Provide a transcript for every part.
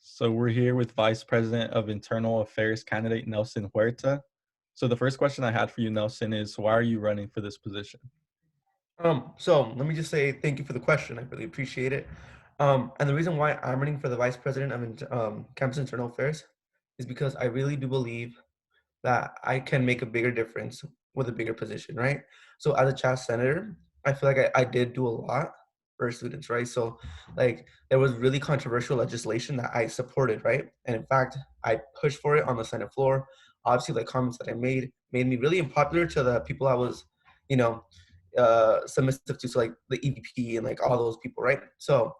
So we're here with Vice President of Internal Affairs candidate Nelson Huerta. So the first question I had for you, Nelson, is why are you running for this position? So let me just say thank you for the question. I really appreciate it. And the reason why I'm running for the vice president of campus internal affairs is because I really do believe that I can make a bigger difference with a bigger position, right? So as a Chas senator, I feel like I did do a lot for students, right? So like there was really controversial legislation that I supported, right? And in fact, I pushed for it on the Senate floor. Obviously, like comments that I made me really unpopular to the people I was, you know, submissive to, so like the EVP and like all those people, right? So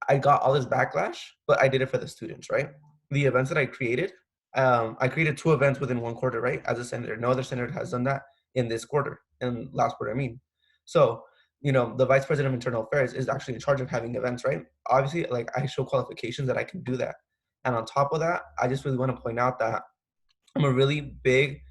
I got all this backlash, but I did it for the students, right? The events that I created two events within one quarter, right? As a senator, no other senator has done that in this quarter, in last quarter, I mean. So, the vice president of internal affairs is actually in charge of having events, right? Obviously, like I show qualifications that I can do that. And on top of that, I just really want to point out that I'm a really big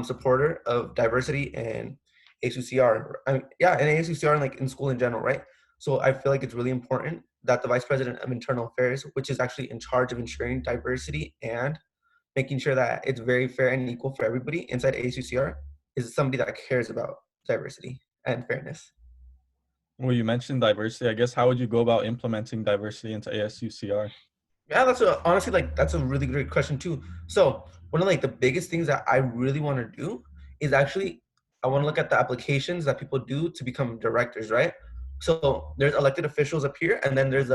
supporter of diversity and ASUCR. Yeah, and ASUCR and like in school in general, right? So I feel like it's really important that the vice president of internal affairs, which is actually in charge of ensuring diversity and making sure that it's very fair and equal for everybody inside ASUCR, is somebody that cares about diversity and fairness. Well, you mentioned diversity. I guess how would you go about implementing diversity into ASUCR? Yeah, honestly, like that's a really great question too. So one of like the biggest things that I really want to do is actually I want to look at the applications that people do to become directors, right? So there's elected officials up here, and then there's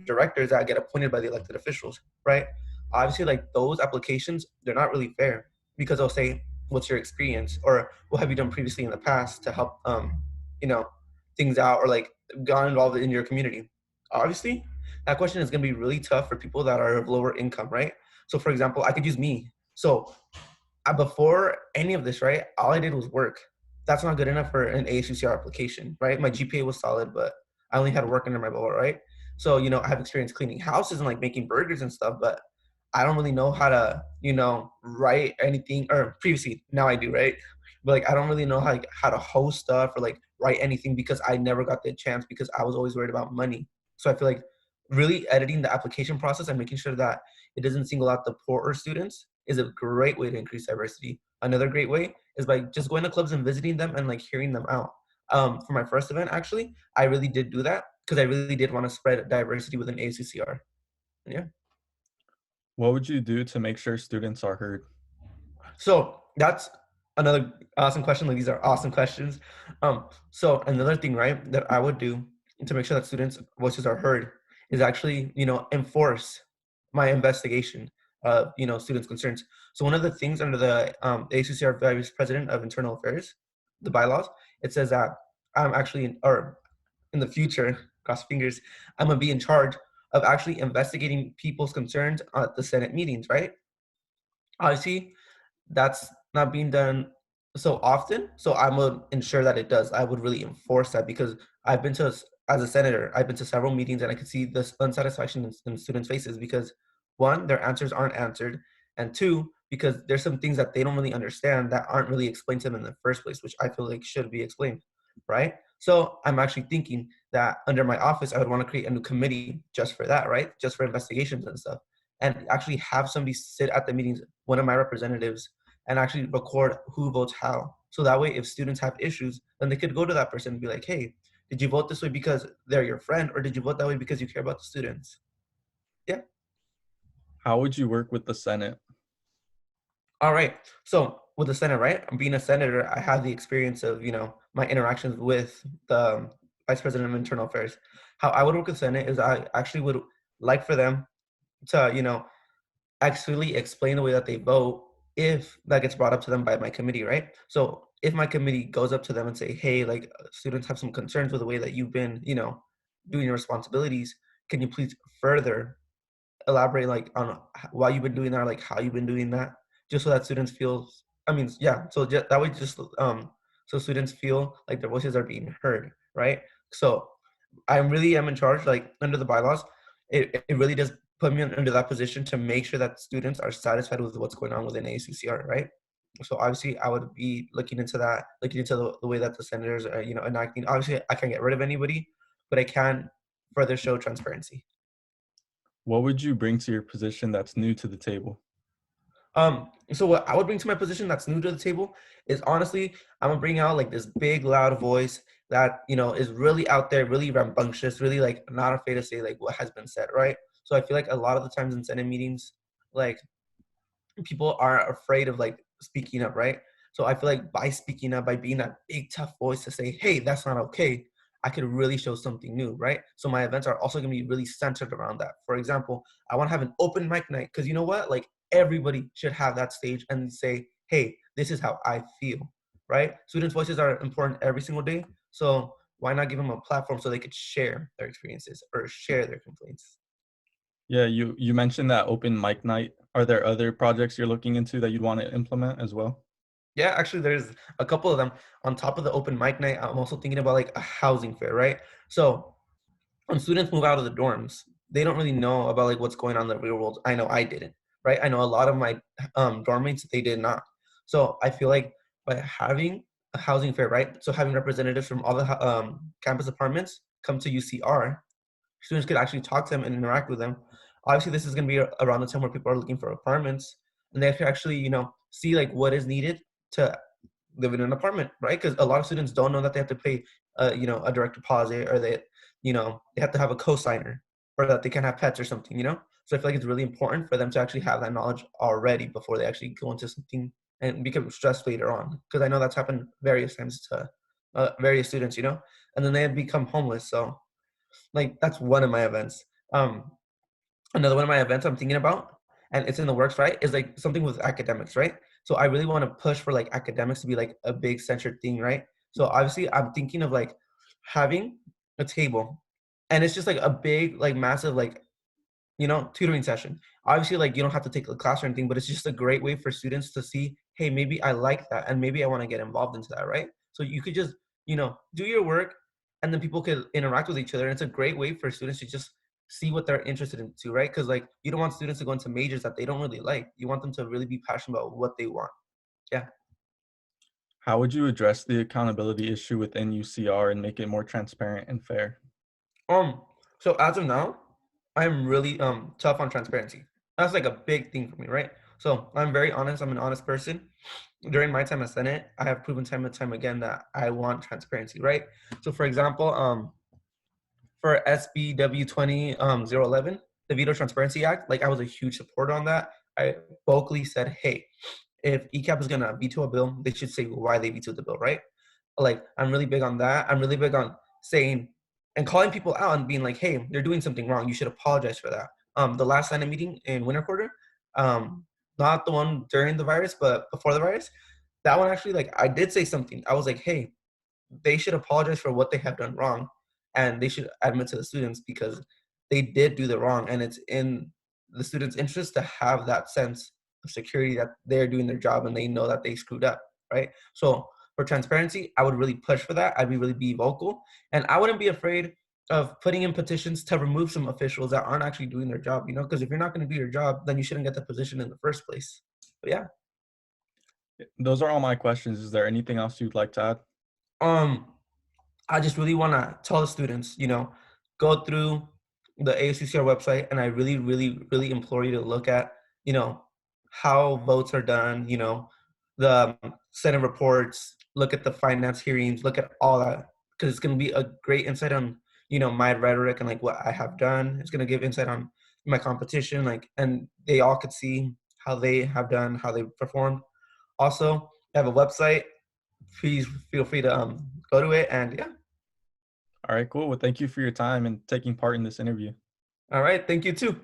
directors that get appointed by the elected officials, right? Obviously, like those applications, they're not really fair because they'll say, "What's your experience?" or "What have you done previously in the past to help, you know, things out?" or like got involved in your community. Obviously, that question is going to be really tough for people that are of lower income, right? So, for example, I could use me. So, before any of this, right, all I did was work. That's not good enough for an ASUCR application, right? My GPA was solid, but I only had work under my belt, right? So, I have experience cleaning houses and like making burgers and stuff, but I don't really know how to, write anything. Or previously, now I do, right? But like, I don't really know how to host stuff or like write anything because I never got the chance because I was always worried about money. So I feel like really editing the application process and making sure that it doesn't single out the poorer students is a great way to increase diversity. Another great way is by just going to clubs and visiting them and like hearing them out. For my first event, actually, I really did do that because I really did want to spread diversity within ACCR. Yeah. What would you do to make sure students are heard? So that's another awesome question. Like these are awesome questions. So another thing, right, that I would do to make sure that students' voices are heard is actually, enforce my investigation of, students' concerns. So one of the things under the ACCR Vice President of Internal Affairs, the bylaws, it says that I'm actually, or in the future, cross fingers, I'm gonna be in charge of actually investigating people's concerns at the Senate meetings, right? Obviously, that's not being done so often, so I would ensure that it does. I would really enforce that because I've been to as a senator, I've been to several meetings and I could see this unsatisfaction in students' faces because one, their answers aren't answered, and two, because there's some things that they don't really understand that aren't really explained to them in the first place, which I feel like should be explained, right? So I'm actually thinking that under my office, I would want to create a new committee just for that, right? Just for investigations and stuff, and actually have somebody sit at the meetings, one of my representatives, and actually record who votes how. So that way, if students have issues, then they could go to that person and be like, hey, did you vote this way because they're your friend, or did you vote that way because you care about the students? Yeah. How would you work with the Senate? All right. So with the Senate, right? Being a senator, I have the experience of, my interactions with the vice president of internal affairs. How I would work with Senate is I actually would like for them to, actually explain the way that they vote if that gets brought up to them by my committee, right? So if my committee goes up to them and say, hey, like students have some concerns with the way that you've been, doing your responsibilities, can you please further elaborate like on why you've been doing that, or like how you've been doing that, just so that students feel, I mean, yeah, so that way just so students feel like their voices are being heard, right? So I really am in charge, like under the bylaws. It really does put me under that position to make sure that students are satisfied with what's going on within ACCR, right? So obviously, I would be looking into that, looking into the way that the senators are, enacting. Obviously, I can't get rid of anybody, but I can further show transparency. What would you bring to your position that's new to the table? So what I would bring to my position that's new to the table is honestly, I'm gonna bring out like this big, loud voice that is really out there, really rambunctious, really like not afraid to say like what has been said, right? So I feel like a lot of the times in Senate meetings, like people are afraid of like speaking up, right? So I feel like by speaking up, by being that big tough voice to say, hey, that's not okay, I could really show something new, right? So my events are also gonna be really centered around that. For example, I want to have an open mic night because you know what? Like everybody should have that stage and say, hey, this is how I feel, right? Students' voices are important every single day. So why not give them a platform so they could share their experiences or share their complaints? Yeah, you mentioned that open mic night. Are there other projects you're looking into that you'd want to implement as well? Yeah, actually, there's a couple of them. On top of the open mic night, I'm also thinking about like a housing fair, right? So when students move out of the dorms, they don't really know about like what's going on in the real world. I know I didn't, right? I know a lot of my dorm mates they did not. So I feel like by having a housing fair, right? So having representatives from all the campus apartments come to UCR, students could actually talk to them and interact with them. Obviously, this is going to be around the time where people are looking for apartments, and they can actually, see like what is needed to live in an apartment, right? Because a lot of students don't know that they have to pay, a direct deposit, or they have to have a cosigner, or that they can have pets or something, So I feel like it's really important for them to actually have that knowledge already before they actually go into something and become stressed later on. Because I know that's happened various times to various students, and then they become homeless. So like that's one of my events. Um, Another one of my events I'm thinking about, and it's in the works, right, is like something with academics, right? So I really want to push for like academics to be like a big centered thing, right? So obviously I'm thinking of like having a table, and it's just like a big, like massive, like tutoring session. Obviously, like you don't have to take a class or anything, but it's just a great way for students to see, hey, maybe I like that and maybe I want to get involved into that, right? So you could just, do your work and then people could interact with each other. And it's a great way for students to just see what they're interested in too, right? Because like you don't want students to go into majors that they don't really like. You want them to really be passionate about what they want. Yeah. How would you address the accountability issue within UCR and make it more transparent and fair? Um, so as of now, I'm really tough on transparency. That's like a big thing for me, right? So I'm very honest. I'm an honest person. During my time as Senate, I have proven time and time again that I want transparency, right? So for example, for SBW 20 011, the Veto Transparency Act, like I was a huge supporter on that. I vocally said, hey, if ECAP is gonna veto a bill, they should say why they vetoed the bill, right? Like I'm really big on that. I'm really big on saying and calling people out and being like, hey, they're doing something wrong. You should apologize for that. The last Senate meeting in winter quarter, um, not the one during the virus, but before the virus, that one actually like I did say something. I was like, hey, they should apologize for what they have done wrong, and they should admit to the students because they did do the wrong, and it's in the students' interest to have that sense of security that they're doing their job and they know that they screwed up, right? So for transparency, I would really push for that. I'd really be vocal, and I wouldn't be afraid of putting in petitions to remove some officials that aren't actually doing their job. Because if you're not going to do your job, then you shouldn't get the position in the first place. But yeah. Those are all my questions. Is there anything else you'd like to add? Um, I just really want to tell the students, go through the ASUCR website, and I really, really, really implore you to look at, how votes are done, the Senate reports, look at the finance hearings, look at all that, because it's going to be a great insight on, my rhetoric and like what I have done. It's going to give insight on my competition, like, and they all could see how they have done, how they performed. Also, I have a website. Please feel free to go to it, and yeah. All right, cool. Well, thank you for your time and taking part in this interview. All right. Thank you too.